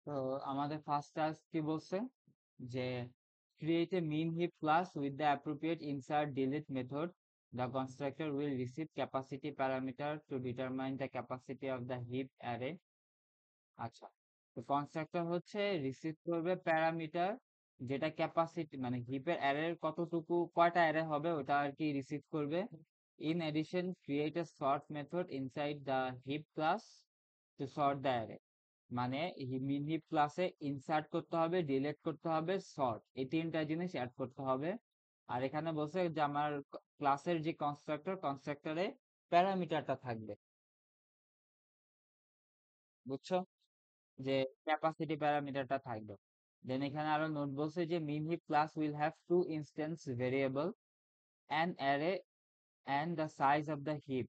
তো আমাদের first task কি বলছে যে create a mean heap class with the appropriate insert delete method. The constructor will receive capacity parameter to determine the capacity of the heap array. আচ্ছা, তো constructor হচ্ছে receive করবে parameter, যেটা ক্যাপাসিটি মানে হিপের অ্যারের কতটুকু কয়টা অ্যারে হবে ওটা আর কি রিসিভ করবে। In addition create a sort method inside the heap class to sort the array. মানে মিন হিপ ক্লাসে ইনসার্ট করতে হবে, ডিলিট করতে হবে, সর্ট, এই তিনটা জিনিস অ্যাড করতে হবে। আর এখানে বলছে যে আমার ক্লাসের যে কনস্ট্রাক্টরে প্যারামিটারটা থাকবে, বুঝছো, যে ক্যাপাসিটি প্যারামিটারটা থাকবে। দেন এখানে আরো নোট বলছে যে min heap class will have two instance variable an array and the size of the heap.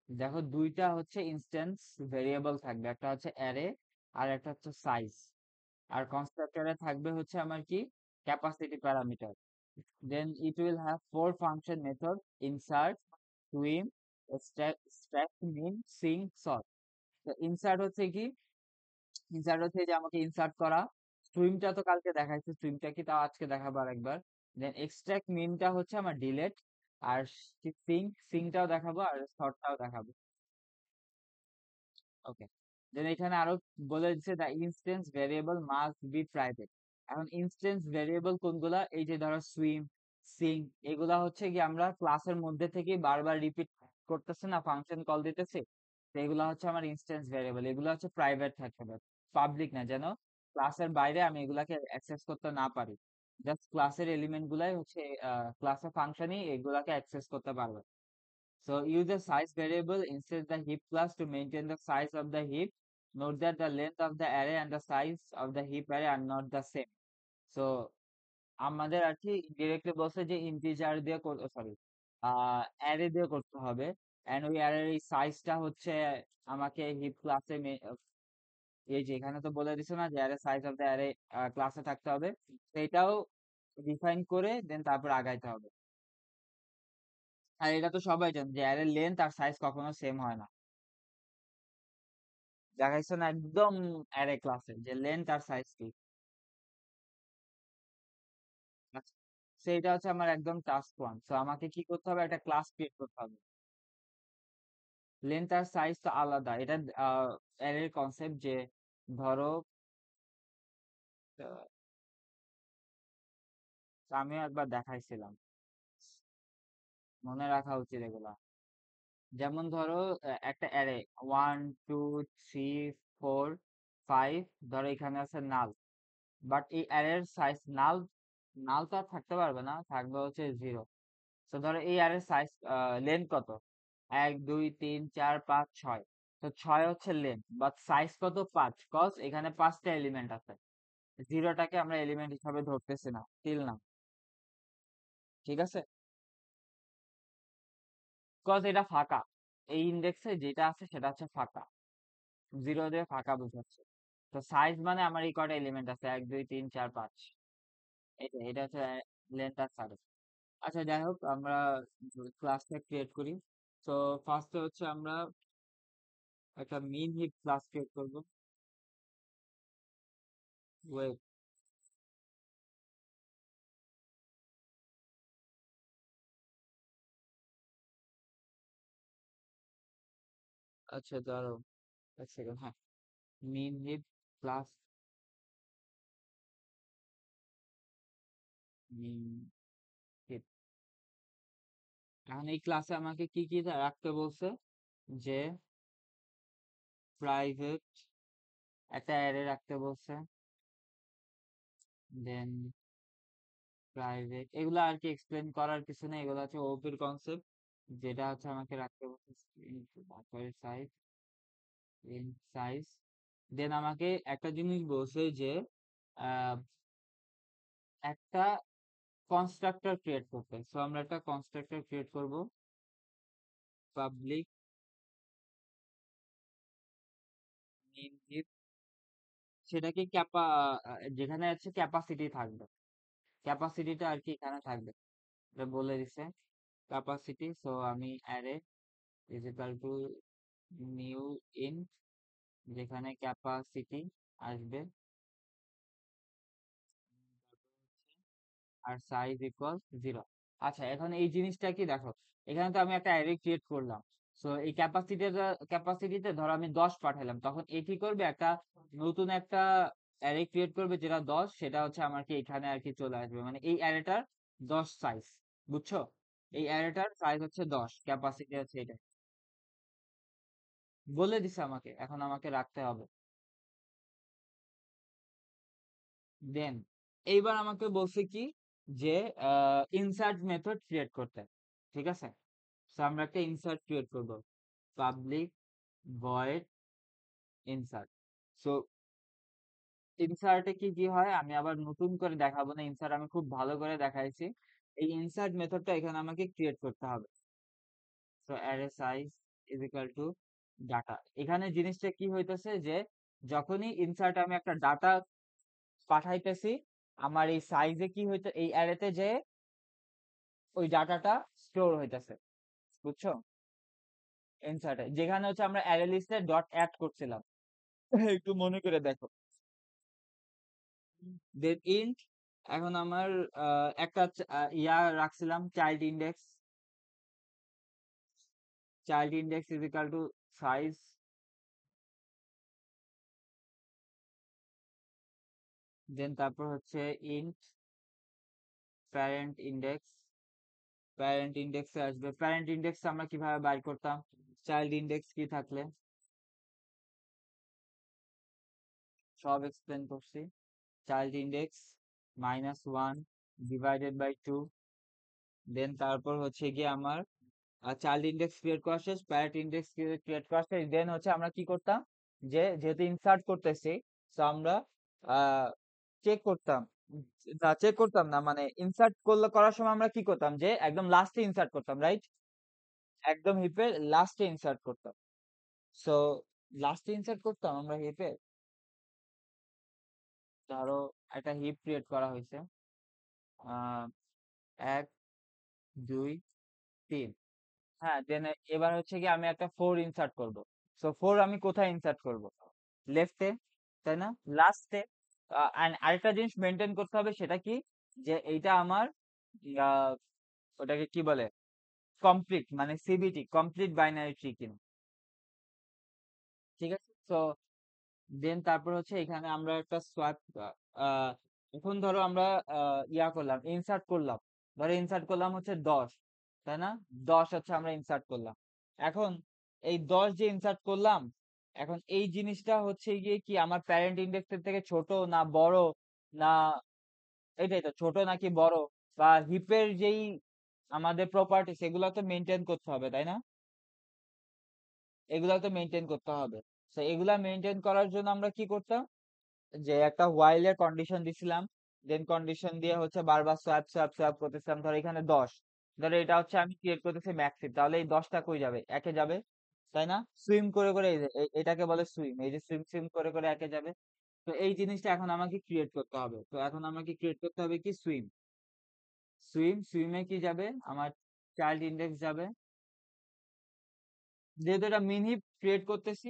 দেখো দুইটা হচ্ছে ইনস্ট্যান্স ভেরিয়েবল থাকবে, একটা হচ্ছে অ্যারে আর একটা হচ্ছে সাইজ। আর কনস্ট্রাক্টরে থাকবে হচ্ছে আমার কি capacity parameter. Then it will have four function method: insert, swim, stack, min, sing, sort. Insert হচ্ছে কি, ইনসার্ট হচ্ছে যে আমাকে ইনসার্ট করা। সুইমটা তো কালকে দেখাইছে, সুইমটা কি তাও আজকে দেখাবো আরেকবার। দেন এক্সট্রাক্ট মিনটা হচ্ছে আমার ডিলেট। আর সিংটাও দেখাবো আর শর্টটাও দেখাবো। ওকে। দেন এখানে আরো বলে দিচ্ছে the instance variable must be private. এখন ইনস্ট্যান্স ভেরিয়েবল কোনগুলা, এই যে ধরো সুইম, সিং, এগুলা হচ্ছে কি আমরা ক্লাসের মধ্যে থেকে বারবার রিপিট করতেছে না, ফাংশন কল দিতেছে, তো এগুলা হচ্ছে আমার ইনস্ট্যান্স ভেরিয়েবল। এগুলো হচ্ছে প্রাইভেট থাকতে হবে, পাবলিক না, যেন ক্লাসের বাইরে আমি এগুলাকে অ্যাক্সেস করতে না পারি। জাস্ট ক্লাসের এলিমেন্ট গুলাই হচ্ছে ক্লাসের ফাংশনই এগুলাকে অ্যাক্সেস করতে পারবে। So use a size variable instead the heap class to maintain the size of the heap. Note that the length of the array and the size of the heap array are not the same. So আমাদের আর কি directly বলছে যে integer দিয়ে sorry array দিয়ে করতে হবে। And ওই অ্যারের এই সাইজটা হচ্ছে আমাকে হিপ ক্লাসে, এই যে এখানে তো বলে দিছে না যে array size of the array ক্লাসে থাকতে হবে, তো এটাও ডিফাইন করে দেন তারপর আগাইতে হবে। আর এটা তো সবাই জানে যে অ্যারের লেন্থ আর সাইজ কখনো সেম হয় না। দেখাইছে না একদম অ্যারে ক্লাসে যে লেন্থ আর সাইজ কি। আচ্ছা, সেইটা হচ্ছে আমার একদম টাস্ক ওয়ান। তো আমাকে কি করতে হবে, একটা ক্লাস ক্রিয়েট করতে হবে। লেন্থ আর সাইজ তো আলাদা, এটা অ্যারের কনসেপ্ট যে ধরো আহ, আমিও একবার দেখাইছিলাম, মনে রাখা উচিত এগুলা। যেমন ধরো একটা অ্যারে 1 2 3 4 5, ধরো এখানে আছে নাল, বাট এই অ্যারের সাইজ নাল, নাল তো আর থাকতে পারবে না, থাকবে হচ্ছে 0। তো ধরো এই আর এর সাইজ লেন্থ কত, 1 2 3 4 5 6। তো 6 হচ্ছে লেন্থ, বাট সাইজ কত 5, কজ এখানে 5টা এলিমেন্ট আছে, জিরোটাকে আমরা এলিমেন্ট হিসাবে ধরতেছি না, টিল না, ঠিক আছে, কজ এটা ফাঁকা, এই ইন্ডেক্সে যেটা আছে সেটা হচ্ছে ফাঁকা, জিরো দিয়ে ফাঁকা বোঝাচ্ছে। তো সাইজ মানে আমার এই কটা এলিমেন্ট আছে 1 2 3 4 5, এটা এটা হচ্ছে লেন্থ আর সাইজ। আচ্ছা যাই হোক, আমরা ক্লাসটা ক্রিয়েট করি। তো ফার্স্টে হচ্ছে আমরা একটা মিন হিপ ক্লাস ক্রিয়েট করবো। ওয়েট, আচ্ছা দাঁড়াও এক সেকেন্ড, হ্যাঁ, মিন হিপ ক্লাস, মিন হিপ। এখন এই ক্লাসে আমাকে কি কি রাখতে বলছে, যে প্রাইভেট একটা অ্যারে রাখতে বলছে, দেন প্রাইভেট, এগুলো আর কি এক্সপ্লেন করার কিছু নেই, এগুলো হচ্ছে ওপির কনসেপ্ট। যেটা হচ্ছে আমাকে রাখতে বলছে সাইজ, ইন সাইজ। দেন আমাকে একটা জিনিস বলছে যে আহ, একটা কনস্ট্রাক্টর ক্রিয়েট করতে। সো আমরা একটা কনস্ট্রাক্টর ক্রিয়েট করব, পাবলিক মেইন হিপ, সেটাকে যেখানে আছে ক্যাপাসিটি থাকবে, ক্যাপাসিটিটা আর কি এখানে থাকবে, এটা বলে দিছে ক্যাপাসিটি। সো আমি array is equal to new in, যেখানে ক্যাপাসিটি আসবে, আর সাইজ ইকুয়াল 0। আচ্ছা, এখন এই জিনিসটা কি দেখো, এখানে তো আমি একটা অ্যারে ক্রিয়েট করলাম। সো এই ক্যাপাসিটিতে ধরো আমি 10 পাঠালাম, তখন এ কি করবে, একটা নতুন একটা অ্যারে ক্রিয়েট করবে যেটা 10, সেটা হচ্ছে আমার কি এখানে আর কি চলে আসবে, মানে এই অ্যারেটার 10 সাইজ। বুঝছো? এই অ্যারেটার সাইজ হচ্ছে 10, ক্যাপাসিটি হচ্ছে এটা। বলে দিছে আমাকে, এখন আমাকে রাখতে হবে। দেন এইবার আমাকে বলছে কি, যে ইনসার্ট মেথড ক্রিয়েট করতে। ঠিক আছে, সো আমরা একটা ইনসার্ট ক্রিয়েট করব, পাবলিক ভয়েড ইনসার্ট। সো ইনসার্টে কি কি হয় আমি আবার নতুন করে দেখাবো না, ইনসার্ট আমি খুব ভালো করে দেখাইছি। এই ইনসার্ট মেথডটা এখানে আমাকে ক্রিয়েট করতে হবে। So array size is equal to data. এখানে জিনিসটা কি হইতেছে, যে যখনই ইনসার্ট আমি একটা ডাটা পাঠাইতেছি, আমার এই সাইজে কি হইতে, এই অ্যারেতে যে ওই ডাটাটা স্টোর হইতেছে। বুঝছো? ইনসার্টে যেখানে হচ্ছে আমরা অ্যারে লিস্টে ডট অ্যাড করছিলাম। একটু মনে করে দেখো। দেন ইন্ট, এখন আমার একটা ইয়া রাখছিলাম, child index is equal to size. Then তারপর হচ্ছে ইন্ট প্যারেন্ট ইন্ডেক্স। প্যারেন্ট ইন্ডেক্সে আসবে, প্যারেন্ট ইন্ডেক্স আমরা কিভাবে বাইর করতাম, চাইল্ড ইন্ডেক্স কি থাকলে সব এক্সপ্লেন করছি। Child index -1 divided by 2। Then তারপর হচ্ছে গিয়ে আমার চাইল্ড ইন্ডেক্স ক্রিয়েট করা শেষ, প্যারেন্ট ইন্ডেক্স ক্রিয়েট করা শেষ। দেন হচ্ছে আমরা কি করতাম, যে যেহেতু ইনসার্ট করতেছি, তো আমরা চেক করতাম, না চেক করতাম না, মানে ইনসার্ট করার সময় আমরা কি করতাম, যে একদম লাস্টে ইনসার্ট করতাম, রাইট? একদম হিপের লাস্টে ইনসার্ট করতাম। সো লাস্টে ইনসার্ট করতাম আমরা হিপে, ধরো একটা হিপ ক্রিয়েট করা হয়েছে, 1 2 3। হ্যাঁ, দেন এবার হচ্ছে কি আমি একটা 4 ইনসার্ট করব। সো 4 আমি কোথায় ইনসার্ট করব, লেফটে, তাই না, লাস্টে। আরেকটা জিনিস মেনটেন করতে হবে, সেটা কি, যে এইটা আমার আহ, ওটাকে কি বলে, কমপ্লিট, মানে সিবিটি, কমপ্লিট বাইনারি ট্রি কিনা। ঠিক আছে, তো দেন তারপর হচ্ছে এখানে আমরা একটা সোয়াপ, এখন ধরো আমরা ইয়া করলাম, ইনসার্ট করলাম, ধরো ইনসার্ট করলাম হচ্ছে 10, তাই না, 10 হচ্ছে আমরা ইনসার্ট করলাম। এখন এই 10 যে ইনসার্ট করলাম, এখন এই জিনিসটা হচ্ছে গিয়ে কি আমার প্যারেন্ট ইন্ডেক্সের থেকে ছোট না বড়, না এটাই তো, ছোট নাকি বড়, বা হিপের যেই আমাদের প্রপার্টি সেগুলো তো মেনটেন করতে হবে, তাই না, এগুলা তো মেনটেন করতে হবে। তো এগুলা মেনটেন করার জন্য আমরা কি করতাম, যে একটা while এর কন্ডিশন দিছিলাম। দেন কন্ডিশন দিয়ে হচ্ছে বারবার সোয়াপ করতেছিলাম, ধর এখানে 10, ধরো এটা হচ্ছে আমি ক্রিয়েট করতেছি ম্যাক্সিম, তাহলে এই 10টা কই যাবে, একে যাবে, তাই না, সুইম করে করে, এই যে এটাকে বলে সুইম, এই যে সুইম সুইম করে করে একে যাবে। তো এই জিনিসটা এখন আমাকে ক্রিয়েট করতে হবে, তো এখন আমাকে ক্রিয়েট করতে হবে কি, সুইমে কি যাবে, আমার চাইল্ড ইন্ডেক্স যাবে, যেহেতু এটা মিন হিপ ক্রিয়েট করতেছি,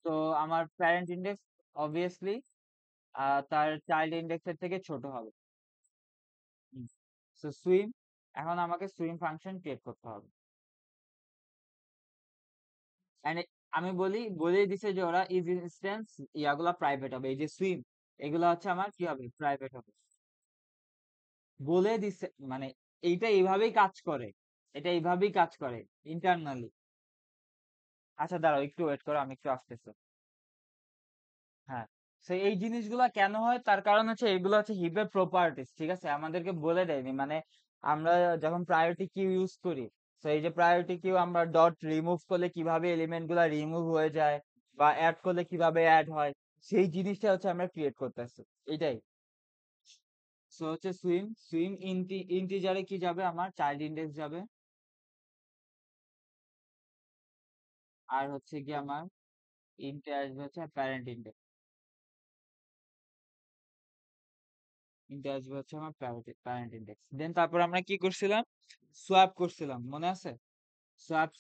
তো আমার প্যারেন্ট ইন্ডেক্স অবভিয়াসলি তার চাইল্ড ইন্ডেক্সের থেকে ছোট হবে। সো সুইম, এখন আমাকে সুইম ফাংশন ক্রিয়েট করতে হবে। এন্ড আমি বলেই দিছে যে ওরা ইজ ইনস্ট্যান্স ইয়াগুলা প্রাইভেট হবে, এই যে সুইম, এগুলা হচ্ছে আমার কি হবে, প্রাইভেট হবে। বলে দিছে মানে এইটা এইভাবেই কাজ করে, এটা এইভাবেই কাজ করে ইন্টারনালি। আচ্ছা দাঁড়াও, একটু ওয়েট করো, আমি একটু আসতেছি। হ্যাঁ, তো এই জিনিসগুলা কেন হয়, তার কারণ হচ্ছে এগুলো হচ্ছে হিপের প্রপার্টিস। ঠিক আছে, আমাদেরকে বলে দেয়নি, মানে আমরা যখন প্রায়োরিটি কিউ ইউজ করি, তো এই যে প্রায়োরিটি কিউ আমরা ডট রিমুভ করলে কিভাবে এলিমেন্ট গুলা রিমুভ হয়ে যায়, বা অ্যাড করলে কিভাবে অ্যাড হয়, সেই জিনিসটা হচ্ছে আমরা ক্রিয়েট করতেছি, এটাই। সো হচ্ছে সুইম ইন্টিজারে কি যাবে, আমার চাইল্ড ইন্ডেক্স যাবে, আর হচ্ছে কি আমার ইন্টে আসবে হচ্ছে প্যারেন্ট ইন্ডেক্স, ইন্টে আসবে হচ্ছে আমার প্যারেন্ট ইন্ডেক্স। দেন তারপর আমরা কি করছিলাম, সোয়াপ করছিলাম, মনে আছে, সোয়াপ।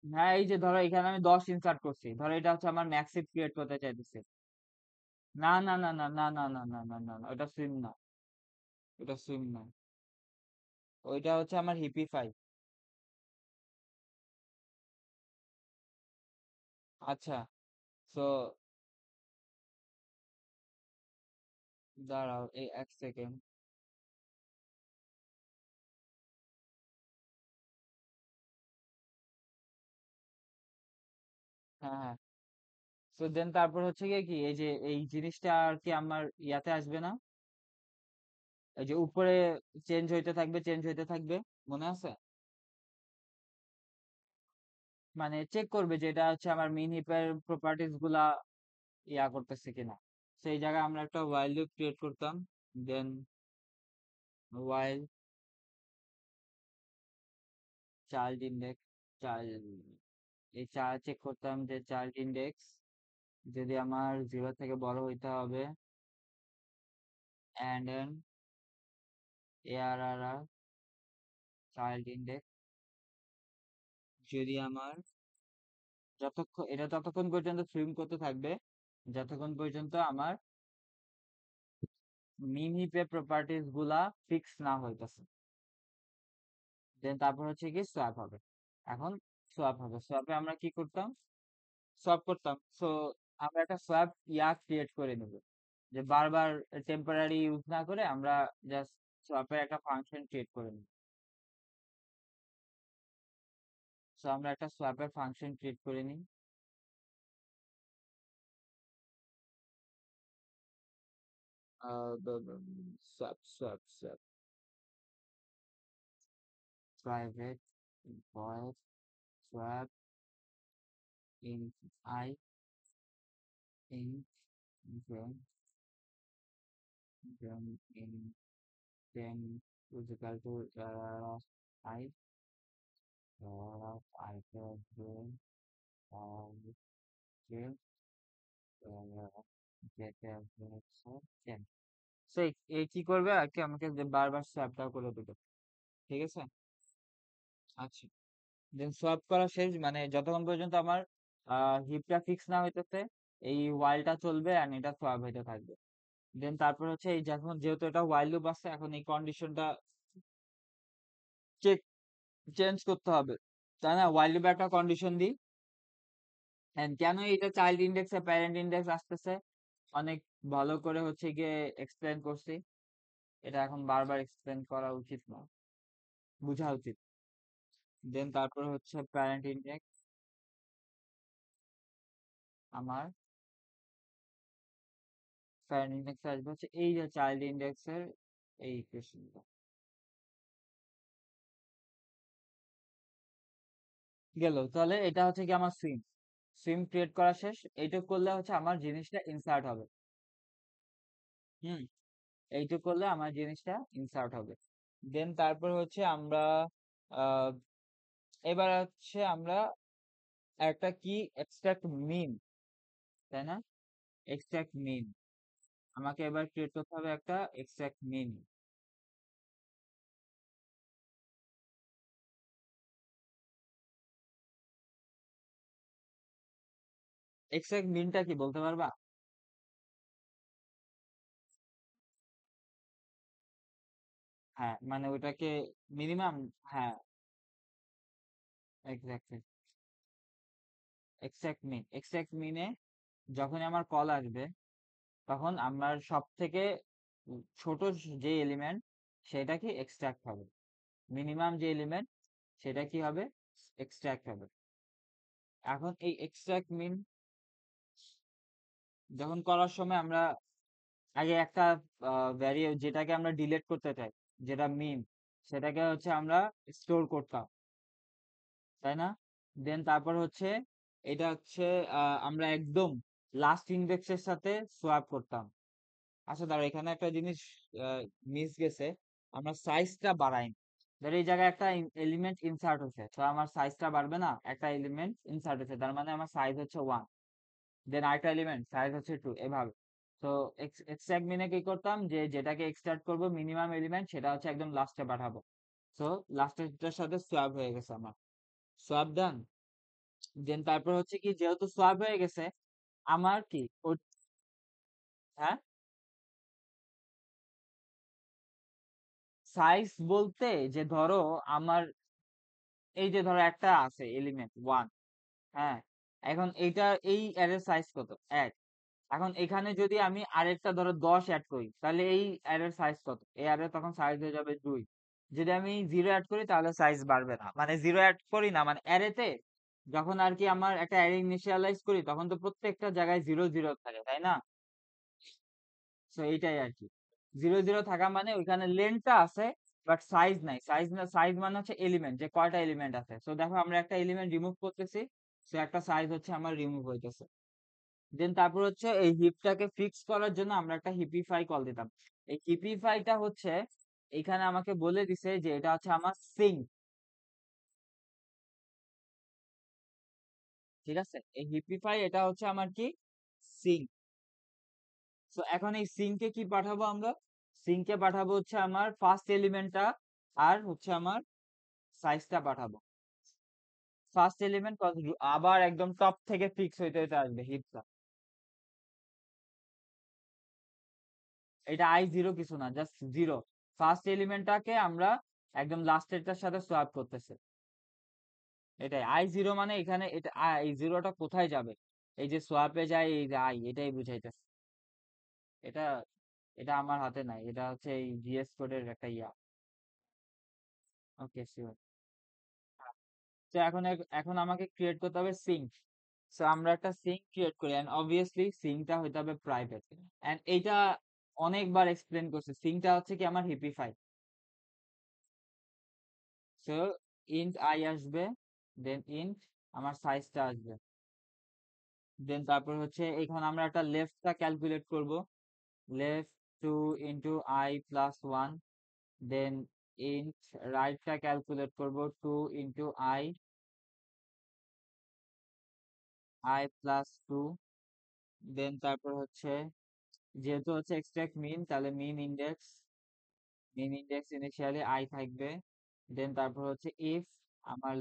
হ্যাঁ, এই যে ধরো এখানে আমি 10 ইনসার্ট করছি, ধরো এটা হচ্ছে আমার ম্যাক্সিভ ক্রিয়েট করতে চাইতেছি। না না না না না না না না না না না, ওটা সুইম না, ওটা সুইম না, ওইটা হচ্ছে আমার হিপিফাই। আচ্ছা, তো দাঁড়াও এই 1 সেকেন্ড। হ্যাঁ হ্যাঁ, তো দেন তারপর হচ্ছে গিয়ে কি এই যে এই জিনিসটা আর কি আমার ইয়াতে আসবে না, এই যে উপরে চেঞ্জ হইতে থাকবে, চেঞ্জ হইতে থাকবে, মনে আছে? মানে চেক করবে যে এটা হচ্ছে আমার মিন হিপের প্রপার্টিজ গুলা ইয়া করতেছে কিনা। সেই জায়গায় আমরা একটা while লুপ ক্রিয়েট করতাম, দেন while চাইল্ড ইন্ডেক্স, চাইল্ড, এই চেক করতাম যে চাইল্ড ইন্ডেক্স যদি আমার 0 থেকে বড় হইতে হবে, and then arr child index যদি আমার যতক্ষণ এটা ততক্ষণ পর্যন্ত সুইম করতে থাকবে যতক্ষণ পর্যন্ত আমার মিন হিপের প্রপার্টিজ গুলা ফিক্স না হইতেছে। দেন তারপর হচ্ছে কি সোয়াপ হবে। এখন সোয়াপ হবে, সোয়াপে আমরা কি করতাম, সোয়াপ করতাম। সো আমরা একটা সোয়াপ ইয়া ক্রিয়েট করে নেব, যে বারবার টেম্পোরারি ইউজ না করে আমরা জাস্ট সোয়াপের একটা ফাংশন ক্রিয়েট করে নেব। সো আমরা একটা সোয়াপের ফাংশন ক্রিয়েট করে নিই। Swap swap swap private void swap int i int then in then is equal to I I then then get ten। So এই কি করবে আর কি আমাকে যে বারবার সোয়াপটা করে দিবে। ঠিক আছে, আচ্ছা, দেন সোয়াপ করা শেষ, মানে যতক্ষণ পর্যন্ত আমার হিপটা ফিক্স না হইতেছে এই ওয়াইলটা চলবে আর এটা সোয়াপ হইতে থাকবে। দেন তারপর হচ্ছে এই যখন যেহেতু এটা while লুপ আছে এখন এই কন্ডিশনটা চেক চেঞ্জ করতে হবে, তাই না? while লুপে একটা কন্ডিশন দিই, and কেন এটা চাইল্ড ইন্ডেক্স এ প্যারেন্ট ইন্ডেক্স আসতেছে অনেক ভালো করে হচ্ছে গিয়ে এক্সপ্লেন করছি, এটা এখন বারবার এক্সপ্লেন করা উচিত না, বোঝা উচিত। দেন তারপর হচ্ছে প্যারেন্ট ইন্ডেক্স আমার, প্যারেন্ট ইন্ডেক্স আসবে হচ্ছে এই যে চাইল্ড ইন্ডেক্স এর এই ইকুয়েশনটা। গেল, তাহলে এটা হচ্ছে কি আমার সুইম, সুইম ক্রিয়েট করা শেষ, এইটুক করলে হচ্ছে আমার জিনিসটা ইনসার্ট হবে। হুম, এইটুক করলে আমার জিনিসটা ইনসার্ট হবে। দেন তারপর হচ্ছে আমরা আহ এবার হচ্ছে আমরা একটা কি এক্সট্রাক্ট মিন, তাই না? এক্সট্রাক্ট মিন আমাকে এবার ক্রিয়েট করতে হবে একটা এক্সট্রাক্ট মিন। এক্সট্রাক্ট মিনটা কি বলতে পারবা? হ্যাঁ, মানে ওটাকে মিনিমাম, হ্যাঁ, এক্স্যাক্টলি, এক্সট্রাক্ট মিন, এক্সট্রাক্ট মিনে যখন আমার কল আসবে তখন আমার সব থেকে ছোট যে এলিমেন্ট সেটা কি এক্সট্রাক্ট হবে, মিনিমাম যে এলিমেন্ট সেটা কি হবে, এক্সট্রাক্ট হবে। এখন এই এক্সট্রাক্ট মিন যখন করার সময় আমরা আগে একটা ভ্যারিয়েবল যেটাকে আমরা ডিলিট করতে চাই, যেটা মিন, সেটাকে হচ্ছে আমরা স্টোর করতাম, তাই না? দেন তারপর হচ্ছে এটা হচ্ছে আমরা একদম লাস্ট ইন্ডেক্সের সাথে সোয়াপ করতাম। আচ্ছা দাঁড়া, এখানে একটা জিনিস মিস গেছে, আমরা সাইজটা বাড়াই, ধর এই জায়গায় একটা এলিমেন্ট ইনসার্ট হচ্ছে, তো আমার সাইজটা বাড়বে না, একটা এলিমেন্ট ইনসার্ট হচ্ছে তার মানে আমার সাইজ হচ্ছে 1, দেন আরেকটা এলিমেন্ট সাইজ হচ্ছে 2, এভাবে। তো এক্সট্রাক্ট মিনে কি করতাম, যে যেটাকে এক্সট্রাক্ট করব মিনিমাম এলিমেন্ট সেটা হচ্ছে একদম লাস্টে পাঠাবো। তো লাস্টেরটার সাথে সোয়াপ হয়ে গেছে আমার, সোয়াপ ডান। দেন তারপর হচ্ছে কি যেহেতু সোয়াপ হয়ে গেছে আমার কি হ্যাঁ, সাইজ বলতে যে ধরো আমার এই যে ধরো একটা আছে এলিমেন্ট ওয়ান, হ্যাঁ, এখন এইটা এই অ্যারের সাইজ কত এক, এখন এখানে যদি আমি আরেকটা ধরো 10 অ্যাড করি তাহলে এই অ্যারের সাইজ কত, এই অ্যারে তখন সাইজ হয়ে যাবে 2। যদি আমি 0 অ্যাড করি তাহলে সাইজ বাড়বে না, মানে 0 অ্যাড করি না মানে অ্যারেতে যখন আর কি আমার একটা অ্যারে ইনিশিয়ালাইজ করি তখন তো প্রত্যেকটা জায়গায় 0 0 থাকে তাই না? সো এইটাই আর কি, 0 0 থাকা মানে ওইখানে লেন্থটা আছে বাট সাইজ নাই, সাইজ না, সাইজ মানে হচ্ছে এলিমেন্ট যে কয়টা এলিমেন্ট আছে। সো দেখো আমরা একটা এলিমেন্ট রিমুভ করতেছি, সো একটা সাইজ হচ্ছে আমার রিমুভ হইতেছে। দেন তারপর হচ্ছে এই হিপটাকে ফিক্স করার জন্য আমরা একটা হিপিফাই কল দিতাম। এই হিপিফাইটা হচ্ছে এখানে আমাকে বলে দিছে যে এটা হচ্ছে আমার সিঙ্ক, ঠিক আছে, এই হিপিফাই এটা হচ্ছে আমার কি সিঙ্ক। তো এখন এই সিঙ্কে কি পাঠাবো আমরা, সিঙ্কে পাঠাবো হচ্ছে আমার ফার্স্ট এলিমেন্টটা আর হচ্ছে আমার সাইজটা পাঠাবো। ফার্স্ট এলিমেন্ট আবার একদম টপ থেকে ফিক্স হইতে হইতে আসবে হিপটা, এটা i0 কিছু না, জাস্ট জিরো। ফার্স্ট এলিমেন্টটাকে আমরা একদম লাস্টেরটার সাথে সোয়াপ করতেছে, এটাই i0 মানে এখানে এটা এই জিরোটা কোথায় যাবে, এই যে সোয়াপে যায় এই যে আই, এটাই বুঝাইতেছে। এটা এটা আমার হাতে নাই, এটা হচ্ছে এই জিএস কোডের একটা ইয়া। Okay sure. তো এখন এখন আমাকে ক্রিয়েট করতে হবে সিঙ্ক। সো আমরা একটা সিঙ্ক ক্রিয়েট করি এন্ড অবভিয়াসলি সিঙ্কটা হইতে হবে প্রাইভেট। এন্ড এইটা অনেকবার এক্সপ্লেন করছে, সিঙ্কটা হচ্ছে কি আমার হিপিফাই। সো ইন্ট আই আসবে, দেন ইন্ট আমার সাইজটা আসবে, দেন তারপর হচ্ছে এখানে আমরা একটা লেফটটা ক্যালকুলেট করব, left 2 into I plus 1, then int রাইটটা ক্যালকুলেট করব 2 ইন্টু আই প্লাস 2, দেন তারপর হচ্ছে যেহেতু হচ্ছে এক্সট্রাক্ট মিন তাহলে মিন ইন্ডেক্স ইনিশিয়ালি আই থাকবে, দেন তারপর হচ্ছে ইফ আমার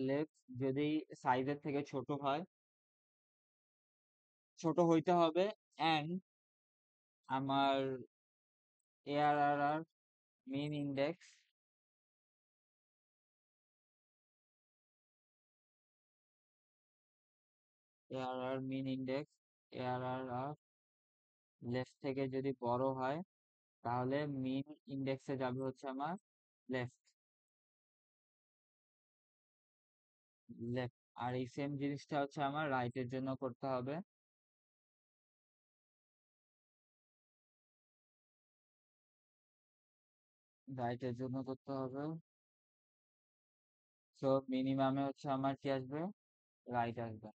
লেফট যদি সাইজের থেকে ছোট হয়, ছোট হইতে হবে, এন্ড আমার এআরআর মিন ইন্ডেক্স এআরআর লেফট থেকে যদি বড় হয় তাহলে মিন ইন্ডেক্সে যাবে হচ্ছে আমার লেফট লেফট। আর এই সেম জিনিসটা হচ্ছে আমার রাইটের জন্য করতে হবে, রাইটের জন্য করতে হবে। সো মিনিমামে হচ্ছে আমার কি আসবে, রাইট আসবে।